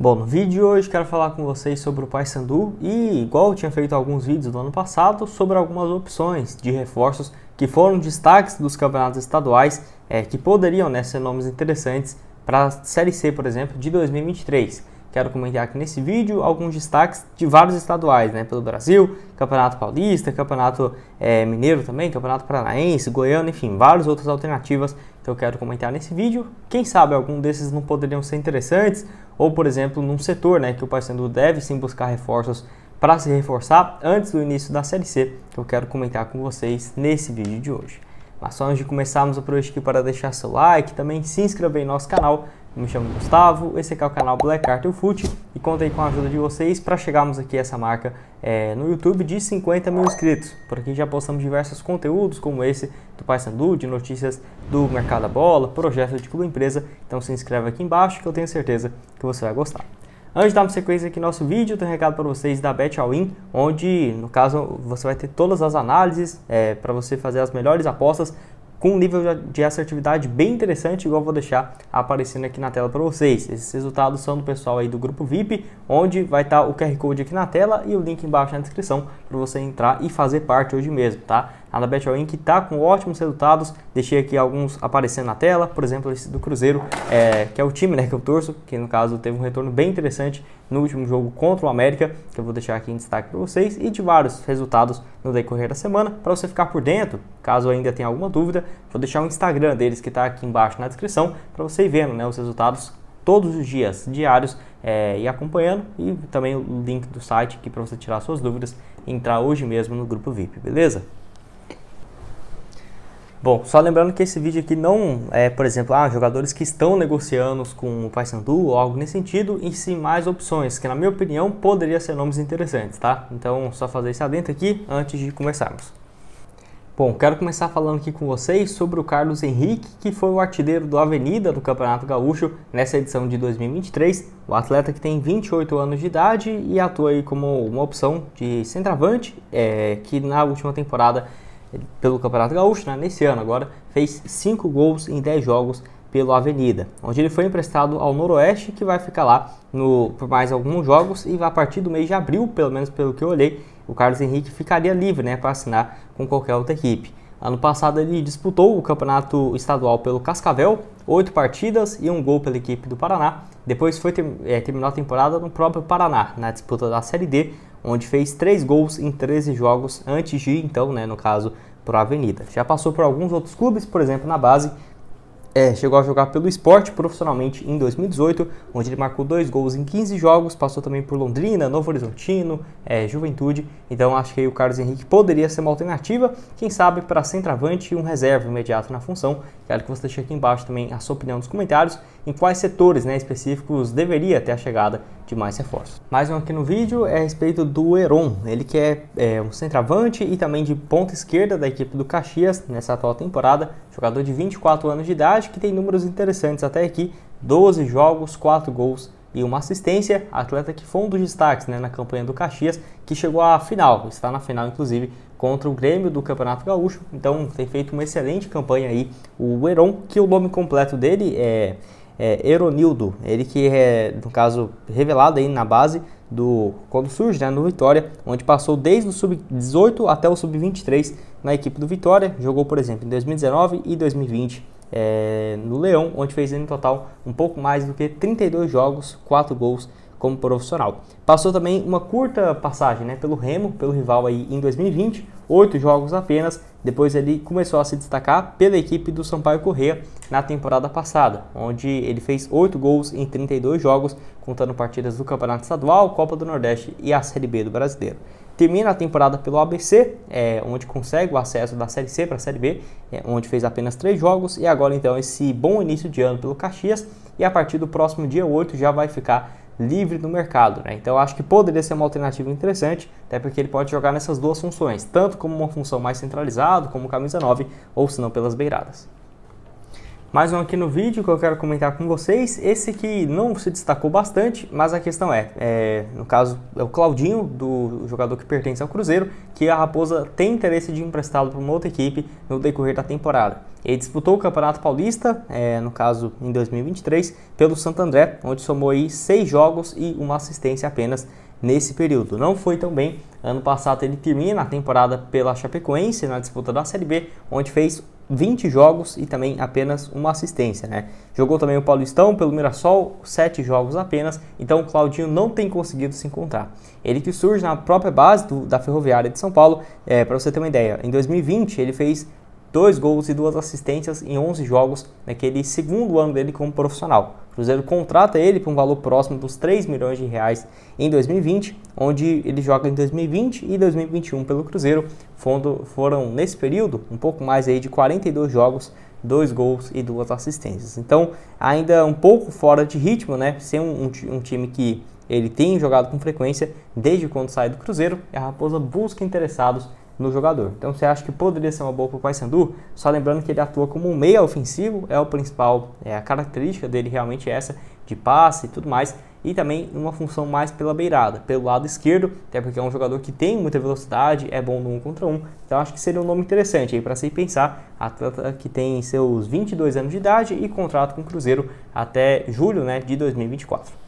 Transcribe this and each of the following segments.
Bom, no vídeo de hoje quero falar com vocês sobre o Paysandu e, igual eu tinha feito alguns vídeos do ano passado, sobre algumas opções de reforços que foram destaques dos campeonatos estaduais que poderiam ser nomes interessantes para a Série C, por exemplo, de 2023. Quero comentar aqui nesse vídeo alguns destaques de vários estaduais, pelo Brasil, Campeonato Paulista, Campeonato Mineiro também, Campeonato Paranaense, Goiano, enfim, várias outras alternativas que eu quero comentar nesse vídeo. Quem sabe algum desses não poderiam ser interessantes, ou por exemplo, num setor que o Paysandu deve sim buscar reforços para se reforçar antes do início da Série C, que eu quero comentar com vocês nesse vídeo de hoje. Mas só antes de começarmos, eu aproveito aqui para deixar seu like, também se inscrever em nosso canal. Eu me chamo Gustavo, esse aqui é o canal Black Cartel Foot e conto aí com a ajuda de vocês para chegarmos aqui a essa marca no YouTube de 50 mil inscritos. Por aqui já postamos diversos conteúdos como esse do Paysandu, de notícias do mercado da bola, projetos de clube empresa. Então se inscreve aqui embaixo que eu tenho certeza que você vai gostar. Antes de darmos sequência aqui no nosso vídeo, eu tenho um recado para vocês da Bet All In, onde no caso você vai ter todas as análises para você fazer as melhores apostas com um nível de assertividade bem interessante, igual eu vou deixar aparecendo aqui na tela para vocês. Esses resultados são do pessoal aí do grupo VIP, onde vai estar o QR Code aqui na tela e o link embaixo na descrição para você entrar e fazer parte hoje mesmo, tá? A da Bet All In que tá com ótimos resultados, deixei aqui alguns aparecendo na tela, por exemplo, esse do Cruzeiro, que é o time que eu torço, que no caso teve um retorno bem interessante no último jogo contra o América, que eu vou deixar aqui em destaque para vocês, e de vários resultados no decorrer da semana, para você ficar por dentro. Caso ainda tenha alguma dúvida, vou deixar o Instagram deles que está aqui embaixo na descrição, para você ir vendo os resultados todos os dias, diários, e acompanhando, e também o link do site aqui para você tirar suas dúvidas e entrar hoje mesmo no grupo VIP, beleza? Bom, só lembrando que esse vídeo aqui não é, por exemplo, jogadores que estão negociando com o Paysandu ou algo nesse sentido, e sim mais opções, que na minha opinião poderia ser nomes interessantes, tá? Então, só fazer esse adendo aqui antes de começarmos. Bom, quero começar falando aqui com vocês sobre o Carlos Henrique, que foi o artilheiro do Avenida do Campeonato Gaúcho nessa edição de 2023. O atleta que tem 28 anos de idade e atua aí como uma opção de centroavante, que na última temporada pelo Campeonato Gaúcho, nesse ano agora, fez 5 gols em 10 jogos pelo Avenida, onde ele foi emprestado ao Noroeste, que vai ficar lá por mais alguns jogos, e a partir do mês de abril, pelo menos pelo que eu olhei, o Carlos Henrique ficaria livre para assinar com qualquer outra equipe. Ano passado ele disputou o campeonato estadual pelo Cascavel, 8 partidas e 1 gol pela equipe do Paraná. Depois terminou a temporada no próprio Paraná, na disputa da Série D, onde fez 3 gols em 13 jogos antes de ir, então, no caso, para a Avenida. Já passou por alguns outros clubes, por exemplo, na base. Chegou a jogar pelo Sport profissionalmente em 2018, onde ele marcou 2 gols em 15 jogos, passou também por Londrina, Novo Horizontino, Juventude. Então acho que aí o Carlos Henrique poderia ser uma alternativa, quem sabe para centroavante e um reserva imediato na função. Quero que você deixe aqui embaixo também a sua opinião nos comentários, em quais setores específicos deveria ter a chegada de mais reforços. Mais um aqui no vídeo é a respeito do Heron, ele que é um centroavante e também de ponta esquerda da equipe do Caxias nessa atual temporada, jogador de 24 anos de idade, que tem números interessantes até aqui, 12 jogos, 4 gols e uma assistência, atleta que foi um dos destaques na campanha do Caxias, que chegou à final, está na final inclusive contra o Grêmio do Campeonato Gaúcho, então tem feito uma excelente campanha aí, o Heron, que o nome completo dele é Eronildo, ele que é, no caso, revelado aí na base quando surge no Vitória, onde passou desde o Sub-18 até o Sub-23 na equipe do Vitória, jogou, por exemplo, em 2019 e 2020 no Leão, onde fez no total um pouco mais do que 32 jogos, 4 gols como profissional. Passou também uma curta passagem pelo Remo, pelo rival aí em 2020, 8 jogos apenas. Depois ele começou a se destacar pela equipe do Sampaio Corrêa na temporada passada, onde ele fez 8 gols em 32 jogos, contando partidas do Campeonato Estadual, Copa do Nordeste e a Série B do Brasileiro. Termina a temporada pelo ABC, onde consegue o acesso da Série C para a Série B, onde fez apenas 3 jogos, e agora então esse bom início de ano pelo Caxias, e a partir do próximo dia 8 já vai ficar livre no mercado, Então acho que poderia ser uma alternativa interessante, até porque ele pode jogar nessas duas funções, tanto como uma função mais centralizada, como camisa 9, ou se não pelas beiradas. Mais um aqui no vídeo que eu quero comentar com vocês, esse que não se destacou bastante, mas a questão no caso, é o Claudinho, do jogador que pertence ao Cruzeiro, que a Raposa tem interesse de emprestá-lo para uma outra equipe no decorrer da temporada. Ele disputou o Campeonato Paulista, no caso em 2023, pelo Santo André, onde somou aí 6 jogos e uma assistência apenas nesse período. Não foi tão bem. Ano passado ele termina a temporada pela Chapecoense na disputa da Série B, onde fez 20 jogos e também apenas uma assistência, né? Jogou também o Paulistão pelo Mirassol, 7 jogos apenas, então o Claudinho não tem conseguido se encontrar. Ele que surge na própria base da Ferroviária de São Paulo, para você ter uma ideia, em 2020 ele fez 2 gols e 2 assistências em 11 jogos naquele segundo ano dele como profissional. O Cruzeiro contrata ele por um valor próximo dos 3 milhões de reais em 2020, onde ele joga em 2020 e 2021 pelo Cruzeiro. Foram nesse período um pouco mais aí de 42 jogos, 2 gols e 2 assistências. Então ainda um pouco fora de ritmo, né? Ser um time que ele tem jogado com frequência desde quando sai do Cruzeiro, e a Raposa busca interessados no jogador. Então você acha que poderia ser uma boa para o Paysandu? Só lembrando que ele atua como um meia ofensivo, é o principal, a característica dele realmente é essa, de passe e tudo mais, e também uma função mais pela beirada, pelo lado esquerdo, até porque é um jogador que tem muita velocidade, é bom no 1 contra 1, então acho que seria um nome interessante aí para se pensar. Atleta que tem seus 22 anos de idade e contrato com o Cruzeiro até julho, né, de 2024.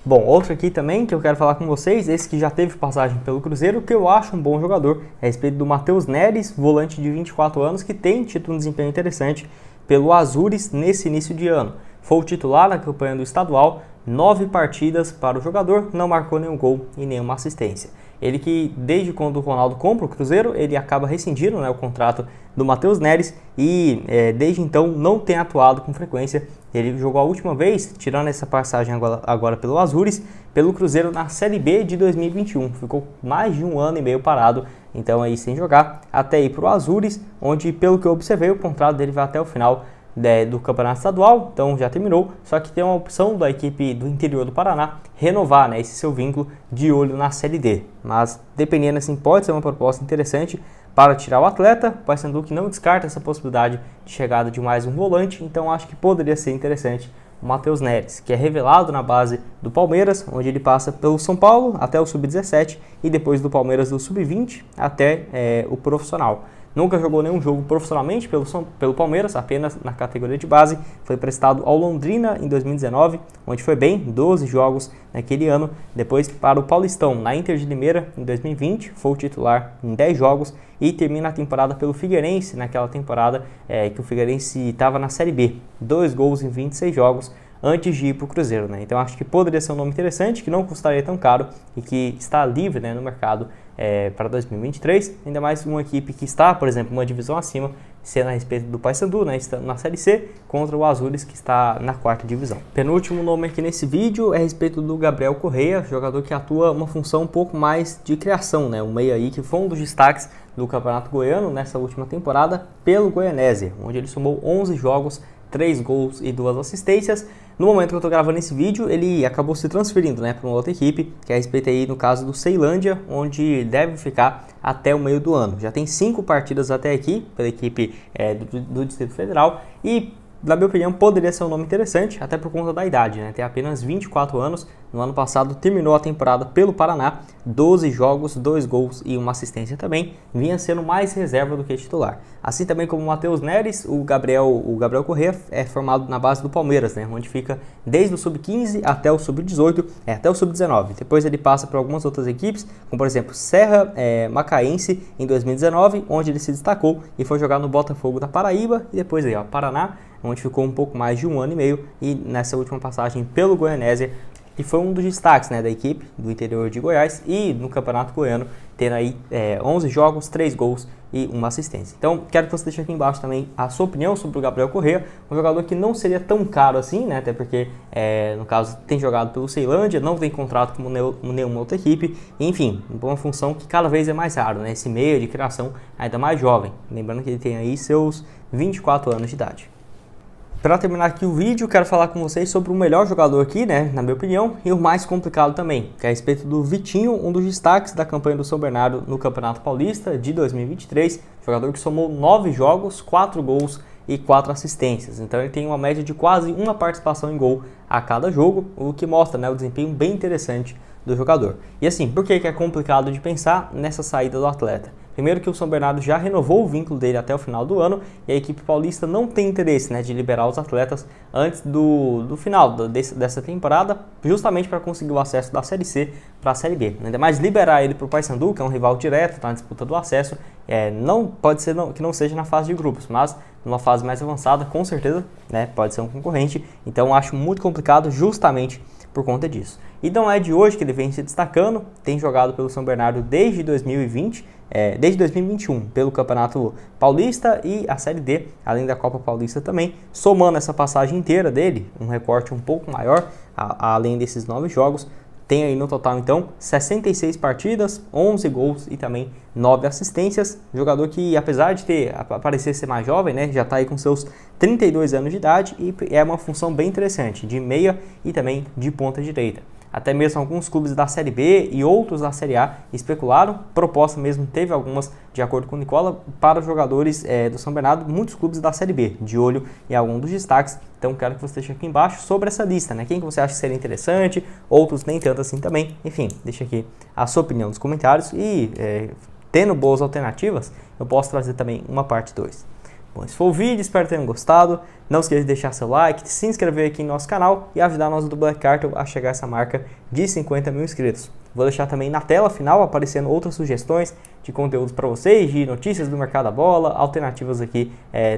Bom, outro aqui também que eu quero falar com vocês, esse que já teve passagem pelo Cruzeiro, que eu acho um bom jogador, é a respeito do Matheus Neres, volante de 24 anos, que tem tido um desempenho interessante pelo Azures nesse início de ano. Foi o titular na campanha do estadual, 9 partidas para o jogador, não marcou nenhum gol e nenhuma assistência. Ele que, desde quando o Ronaldo compra o Cruzeiro, ele acaba rescindindo, né, o contrato do Matheus Neres e desde então não tem atuado com frequência. Ele jogou a última vez, tirando essa passagem agora pelo Azures, pelo Cruzeiro na Série B de 2021. Ficou mais de 1 ano e meio parado, então aí sem jogar, até ir para o Azures, onde pelo que eu observei o contrato dele vai até o final do Campeonato Estadual, então já terminou, só que tem uma opção da equipe do interior do Paraná renovar, né, esse seu vínculo de olho na Série D. Mas dependendo assim, pode ser uma proposta interessante para tirar o atleta. O Paysandu que não descarta essa possibilidade de chegada de mais um volante, então acho que poderia ser interessante o Matheus Neres, que é revelado na base do Palmeiras, onde ele passa pelo São Paulo até o Sub-17 e depois do Palmeiras do Sub-20 até o profissional. Nunca jogou nenhum jogo profissionalmente pelo Palmeiras, apenas na categoria de base. Foi prestado ao Londrina em 2019, onde foi bem, 12 jogos naquele ano. Depois para o Paulistão, na Inter de Limeira, em 2020, foi o titular em 10 jogos. E termina a temporada pelo Figueirense, naquela temporada que o Figueirense estava na Série B. 2 gols em 26 jogos antes de ir para o Cruzeiro, né? Então acho que poderia ser um nome interessante, que não custaria tão caro e que está livre, né, no mercado para 2023, ainda mais uma equipe que está, por exemplo, uma divisão acima, sendo a respeito do Paysandu, né, está na Série C, contra o Azures, que está na 4ª divisão. Penúltimo nome aqui nesse vídeo é a respeito do Gabriel Correa, jogador que atua uma função um pouco mais de criação, né, um meia aí que foi um dos destaques do Campeonato Goiano nessa última temporada pelo Goianésia, onde ele somou 11 jogos, 3 gols e 2 assistências. No momento que eu estou gravando esse vídeo, ele acabou se transferindo, né, para uma outra equipe, que é a respeito aí no caso do Ceilândia, onde deve ficar até o meio do ano. Já tem 5 partidas até aqui pela equipe do Distrito Federal e, na minha opinião, poderia ser um nome interessante, até por conta da idade, né? Tem apenas 24 anos, no ano passado terminou a temporada pelo Paraná, 12 jogos, 2 gols e uma assistência também, vinha sendo mais reserva do que titular. Assim também como o Matheus Neres, o Gabriel Correa é formado na base do Palmeiras, né? Onde fica desde o Sub-15 até o Sub-18, até o Sub-19. Depois ele passa por algumas outras equipes, como por exemplo Serra Macaense em 2019, onde ele se destacou e foi jogar no Botafogo da Paraíba, e depois aí, ó, Paraná, onde ficou um pouco mais de 1 ano e meio, e nessa última passagem pelo Goianésia, que foi um dos destaques, né, da equipe do interior de Goiás e no Campeonato Goiano, tendo aí 11 jogos, 3 gols e uma assistência. Então, quero que você deixe aqui embaixo também a sua opinião sobre o Gabriel Correa, um jogador que não seria tão caro assim, né, até porque, no caso, tem jogado pelo Ceilândia, não tem contrato com nenhuma outra equipe, enfim, uma função que cada vez é mais raro, né, esse meio de criação ainda mais jovem, lembrando que ele tem aí seus 24 anos de idade. Para terminar aqui o vídeo, quero falar com vocês sobre o melhor jogador aqui, né, na minha opinião, e o mais complicado também, que é a respeito do Vitinho, um dos destaques da campanha do São Bernardo no Campeonato Paulista de 2023, jogador que somou 9 jogos, 4 gols e 4 assistências. Então ele tem uma média de quase uma participação em gol a cada jogo, o que mostra, né, o desempenho bem interessante do jogador. E assim, por que é complicado de pensar nessa saída do atleta? Primeiro que o São Bernardo já renovou o vínculo dele até o final do ano e a equipe paulista não tem interesse, né, de liberar os atletas antes do final dessa temporada, justamente para conseguir o acesso da Série C para a Série B. Ainda mais liberar ele para o Paysandu, que é um rival direto, está na disputa do acesso, não pode ser que não seja na fase de grupos, mas numa fase mais avançada, com certeza, né, pode ser um concorrente. Então acho muito complicado justamente por conta disso. E não é de hoje que ele vem se destacando, tem jogado pelo São Bernardo desde 2020, desde 2021, pelo Campeonato Paulista e a Série D, além da Copa Paulista também, somando essa passagem inteira dele, um recorte um pouco maior, além desses 9 jogos, tem aí no total então 66 partidas, 11 gols e também 9 assistências. Jogador que, apesar de parecer ser mais jovem, né, já está aí com seus 32 anos de idade e é uma função bem interessante, de meia e também de ponta direita. Até mesmo alguns clubes da Série B e outros da Série A especularam. Proposta mesmo teve algumas, de acordo com o Nicola, para os jogadores do São Bernardo, muitos clubes da Série B, de olho em algum dos destaques. Então quero que você deixe aqui embaixo sobre essa lista, né? Quem que você acha que seria interessante, outros nem tanto assim também. Enfim, deixa aqui a sua opinião nos comentários e tendo boas alternativas, eu posso trazer também uma parte 2. Bom, esse foi o vídeo, espero que tenham gostado. Não esqueça de deixar seu like, se inscrever aqui no nosso canal e ajudar nós do Black Cartel a chegar a essa marca de 50 mil inscritos. Vou deixar também na tela final aparecendo outras sugestões de conteúdos para vocês, de notícias do mercado da bola, alternativas aqui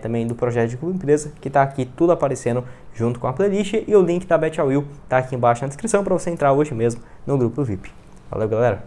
também do projeto de Clube Empresa, que está aqui tudo aparecendo junto com a playlist, e o link da Bet Will está aqui embaixo na descrição para você entrar hoje mesmo no grupo VIP. Valeu, galera!